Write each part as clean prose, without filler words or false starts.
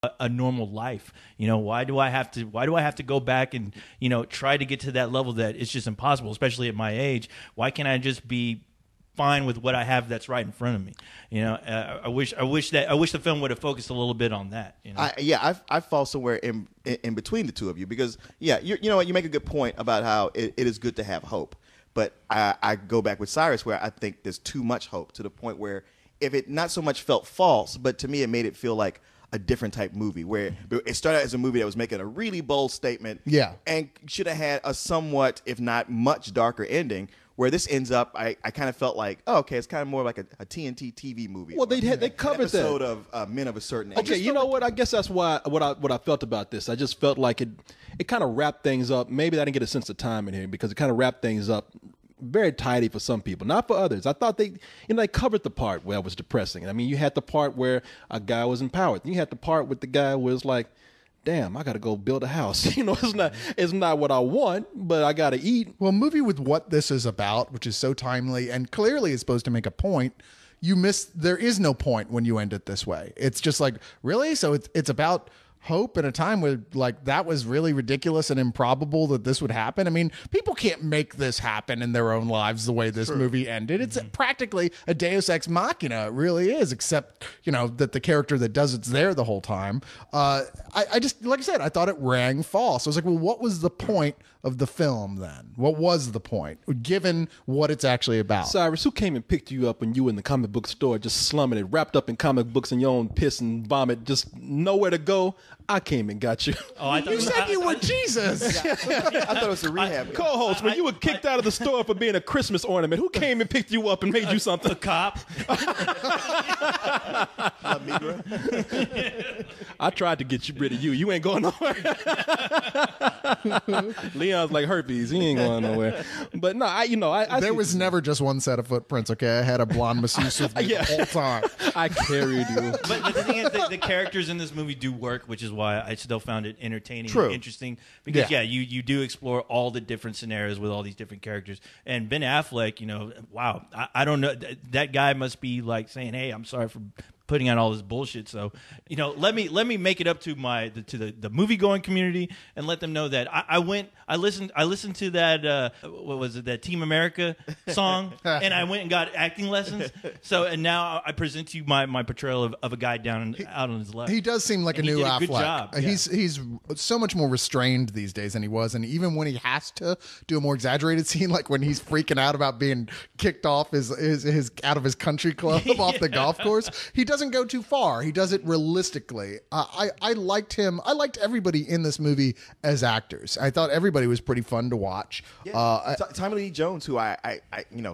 a normal life. Why do I have to go back and, try to get to that level that it's just impossible, especially at my age? Why can't I just be fine with what I have that's right in front of me? I wish the film would have focused a little bit on that. I fall somewhere in between the two of you, because you know what, you make a good point about how it is good to have hope, but I go back with Cyrus, where I think there's too much hope, to the point where if it not so much felt false, but to me it made it feel like a different type movie, where it started out as a movie that was making a really bold statement, and should have had a somewhat, if not much, darker ending. Where this ends up, I kind of felt like, okay, it's kind of more like a TNT TV movie. Well, they covered an episode of Men of a Certain Age. Okay, you know what? I guess that's why what I felt about this. I just felt like it kind of wrapped things up. Maybe I didn't get a sense of time in here, because it kind of wrapped things up very tidy for some people, not for others. I thought they covered the part where it was depressing. I mean, you had the part where a guy was empowered. You had the part with the guy where it's like, damn, I got to go build a house. It's not what I want, but I got to eat. Well, a movie with what this is about, which is so timely and clearly is supposed to make a point, there is no point when you end it this way. It's just like, really? So it's about hope in a time where, like, that was really ridiculous and improbable that this would happen. I mean, people can't make this happen in their own lives the way this movie ended. It's practically a Deus Ex Machina. It really is, except, that the character that does it's there the whole time. I just, like I said, I thought it rang false. I was like, well, what was the point of the film then? What was the point, given what it's actually about? Cyrus, who came and picked you up when you were in the comic book store just slumming it, wrapped up in comic books and your own piss and vomit, just nowhere to go? I came and got you. Oh, I thought you said you were Jesus. I thought it was a rehab. Co-host, when you were kicked out of the store for being a Christmas ornament, who came and picked you up and made you something? A cop. I tried to get rid of you. You ain't going nowhere. Leon's like herpes. He ain't going nowhere. But no, I there was never just one set of footprints, okay? I had a blonde masseuse with me the whole time. I carried you. But the thing is, the characters in this movie do work, which is why I still found it entertaining and interesting. Because, you do explore all the different scenarios with all these different characters. And Ben Affleck, wow, I don't know. That guy must be like saying, hey, I'm sorry for putting out all this bullshit. So, let me make it up to the movie going community and let them know that I listened to that what was it, that Team America song, and I went and got acting lessons. So, and now I present to you my portrayal of a guy out on his left. He does seem like a new Affleck. Good job. He's so much more restrained these days than he was, and even when he has to do a more exaggerated scene, like when he's freaking out about being kicked off his out of his country club off the golf course, he doesn't go too far. He does it realistically. I liked him. I liked everybody in this movie as actors. I thought everybody was pretty fun to watch. Tommy Lee Jones, who I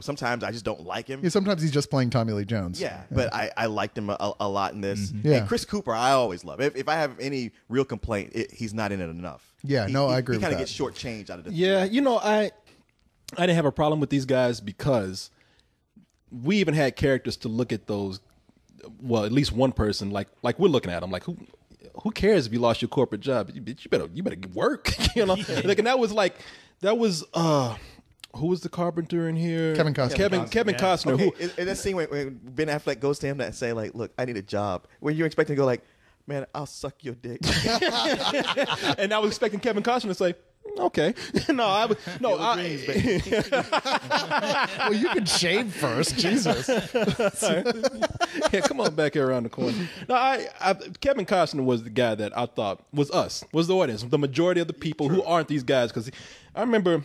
sometimes I just don't like him. Yeah, sometimes he's just playing Tommy Lee Jones. Yeah, but I liked him a lot in this. Mm-hmm. Yeah. And Chris Cooper, I always love. If I have any real complaint, he's not in it enough. Yeah, I agree with that. He kind of gets shortchanged out of this. Yeah, I didn't have a problem with these guys because we even had characters to look at those. Well, at least one person, like we're looking at them, like who cares if you lost your corporate job? You better work, Like, and that was who was the carpenter in here? Kevin Costner. Kevin Costner. Okay, Who in that scene when Ben Affleck goes to him and say, like, look, I need a job. When you're expecting to go like, man, I'll suck your dick. And I was expecting Kevin Costner to say, okay. Well, you can shave first, Jesus. Yeah, come on back here around the corner. No, Kevin Costner was the guy that I thought was the audience, the majority of the people who aren't these guys. Because I remember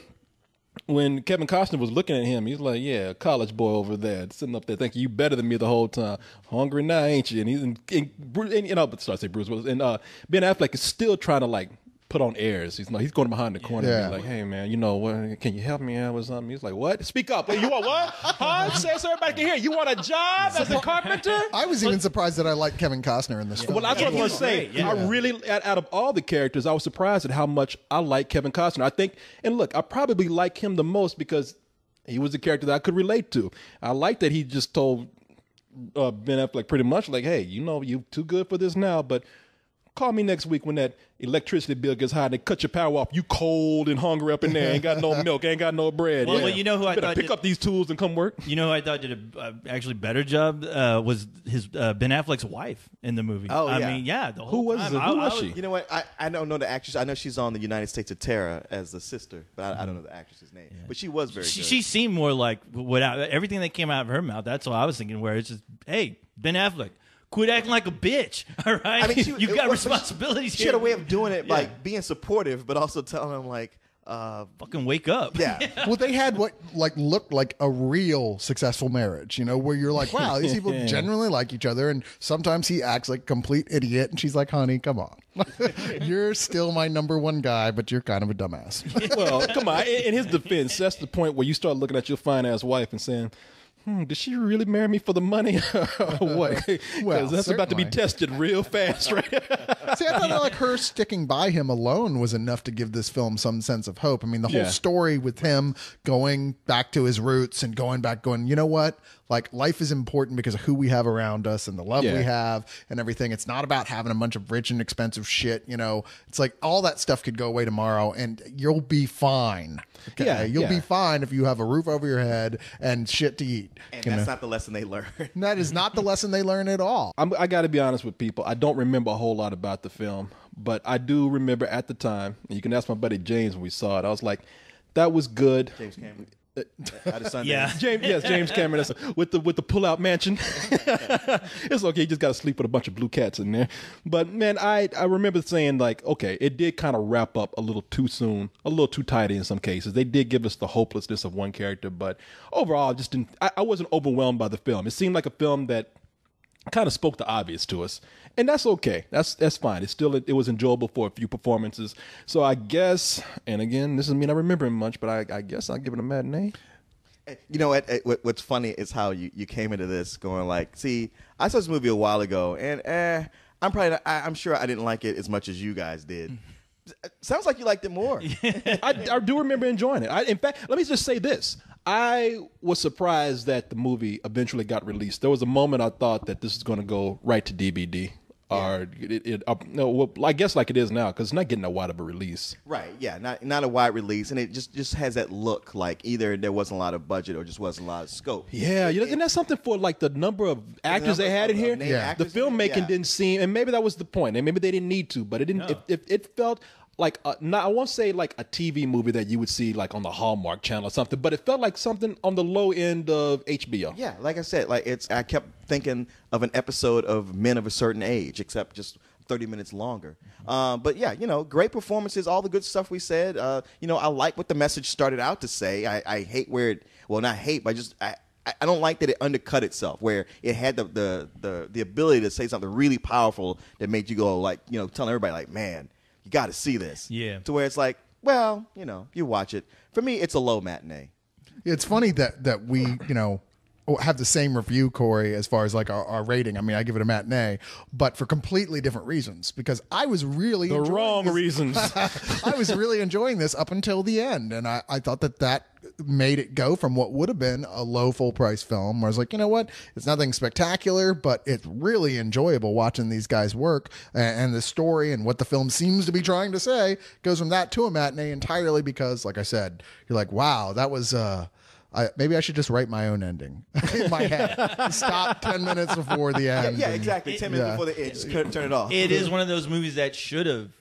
when Kevin Costner was looking at him, he's like, yeah, a college boy over there, sitting up there thinking you better than me the whole time. Hungry now, ain't you? And he's but start to say Bruce Willis. And Ben Affleck is still trying to, like, put on airs. He's going behind the corner. Yeah. He's like, hey, man, what, can you help me out with something? He's like, what? Speak up. You want what? Huh? Say so everybody can hear. You want a job as a carpenter? I was even surprised that I liked Kevin Costner in this film. Well, that's what I was going to say. Yeah. I really, out of all the characters, I was surprised at how much I like Kevin Costner. I think, and look, I probably like him the most because he was the character that I could relate to. I like that he just told Ben Affleck pretty much like, hey, you're too good for this now, but Call me next week when that electricity bill gets high and they cut your power off. You cold and hungry up in there, ain't got no milk, ain't got no bread. Well, you know who I thought pick up these tools and come work. You know who I thought did a actually better job was his Ben Affleck's wife in the movie. Oh, yeah. I mean, yeah, the whole time. Who was she? You know what? I don't know the actress. I know she's on the United States of Terror as the sister, but I don't know the actress's name. Yeah. But she was very good. She seemed more like everything that came out of her mouth. That's what I was thinking. Where it's just, hey, Ben Affleck, quit acting like a bitch. All right, I mean, you got responsibilities. She had a way of doing it, like being supportive, but also telling him like, fucking wake up. Yeah. Well, they had what looked like a real successful marriage, where you're like, wow, these people genuinely like each other, and sometimes he acts like a complete idiot, and she's like, honey, come on. You're still my number one guy, but you're kind of a dumbass. Well, come on. In his defense, that's the point where you start looking at your fine ass wife and saying, did she really marry me for the money or what? Well, that's about to be tested real fast, right? See, I thought like her sticking by him alone was enough to give this film some sense of hope. I mean, the whole story with him going back to his roots and going, you know what? Like, life is important because of who we have around us and the love we have and everything. It's not about having a bunch of rich and expensive shit, It's like all that stuff could go away tomorrow and you'll be fine. Okay? Yeah, you'll be fine if you have a roof over your head and shit to eat. And that's not the lesson they learn. That is not the lesson they learn at all. I got to be honest with people. I don't remember a whole lot about the film, but I do remember at the time, and you can ask my buddy James when we saw it, I was like, that was good. James Cameron. James Cameron with the pull-out mansion. It's okay. You just got to sleep with a bunch of blue cats in there. But man, I remember saying like, okay, it did kind of wrap up a little too soon, a little too tidy in some cases. They did give us the hopelessness of one character, but overall, I just didn't. I wasn't overwhelmed by the film. It seemed like a film that kind of spoke the obvious to us, and that's okay. That's fine. It was enjoyable for a few performances. So I guess, and again, this doesn't mean I remember him much, but I guess I'll give it a matinee. You know what's funny is how you came into this going like, see, I saw this movie a while ago, and I'm sure I didn't like it as much as you guys did. Sounds like you liked it more. I do remember enjoying it. In fact, let me just say this. I was surprised that the movie eventually got released. There was a moment I thought that this is going to go right to DVD. Or I guess like it is now, because it's not getting that wide of a release. Right, yeah, not a wide release, and it just has that look like either there wasn't a lot of budget or just wasn't a lot of scope. Yeah, and that's something for like the number of actors they had in here. The filmmaking didn't seem, and maybe that was the point, and maybe they didn't need to, but it didn't. It felt like I won't say like a TV movie that you would see like on the Hallmark Channel or something, but it felt like something on the low end of HBO. Yeah, like I said, I kept thinking of an episode of Men of a Certain Age, except just 30 minutes longer. But yeah, great performances, all the good stuff we said. I like what the message started out to say. I hate where it, well, not hate, but I don't like that it undercut itself, where it had the ability to say something really powerful that made you go like, telling everybody like, man, you got to see this. Yeah. To where it's like, well, you watch it. For me, it's a low matinee. It's funny that we, have the same review, Corey, as far as like our rating. I mean, I give it a matinee, but for completely different reasons, because I was really the wrong reasons. I was really enjoying this up until the end, and I thought that made it go from what would have been a low full price film, where I was like, you know what, it's nothing spectacular, but it's really enjoyable watching these guys work, and the story and what the film seems to be trying to say goes from that to a matinee entirely, because like I said, you're like, wow, that was maybe I should just write my own ending in my head. Stop 10 minutes before the end. Yeah, exactly. 10 minutes before the end. Just turn it off. It is one of those movies that should have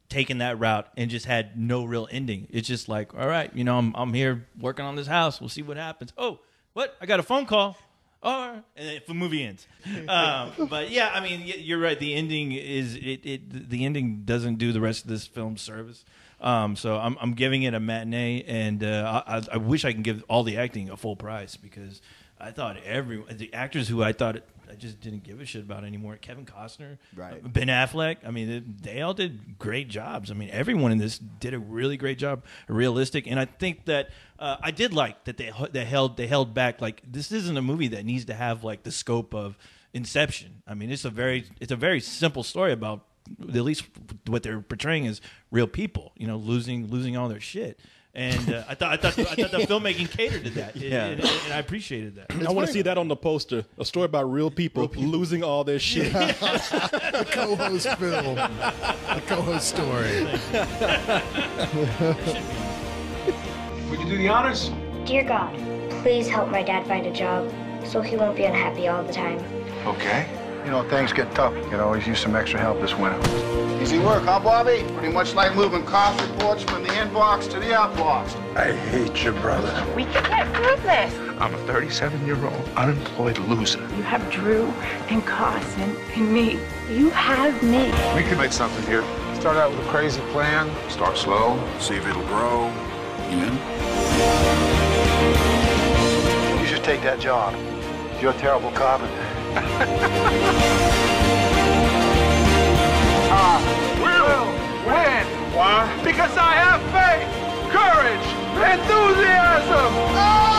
taken that route and just had no real ending. It's just like, all right, I'm here working on this house. We'll see what happens. Oh, what? I got a phone call. And then the movie ends. But yeah, I mean, you're right. The ending the ending doesn't do the rest of this film service. So I'm giving it a matinee, and I wish I can give all the acting a full price, because I thought the actors who I thought I just didn't give a shit about anymore. Kevin Costner, right. Ben Affleck. I mean, they all did great jobs. I mean, everyone in this did a really great job, realistic. And I think that I did like that they held back. Like, this isn't a movie that needs to have like the scope of Inception. I mean, it's a very simple story about, at least what they're portraying as real people, losing all their shit. And I thought the filmmaking catered to that, and I appreciated that. I want to see that on the poster. A story about real people losing all their shit. The co-host film, the co-host story. Would you do the honors? Dear God, please help my dad find a job so he won't be unhappy all the time. Okay. You know, things get tough. You could always use some extra help this winter. Easy work, huh, Bobby? Pretty much like moving cost reports from the inbox to the outbox. I hate your brother. We can't do this. I'm a 37-year-old unemployed loser. You have Drew and Carson and me. You have me. We could make something here. Start out with a crazy plan. Start slow, see if it'll grow. You in? You should take that job. You're a terrible cop. Will win. Why? Because I have faith, courage, enthusiasm.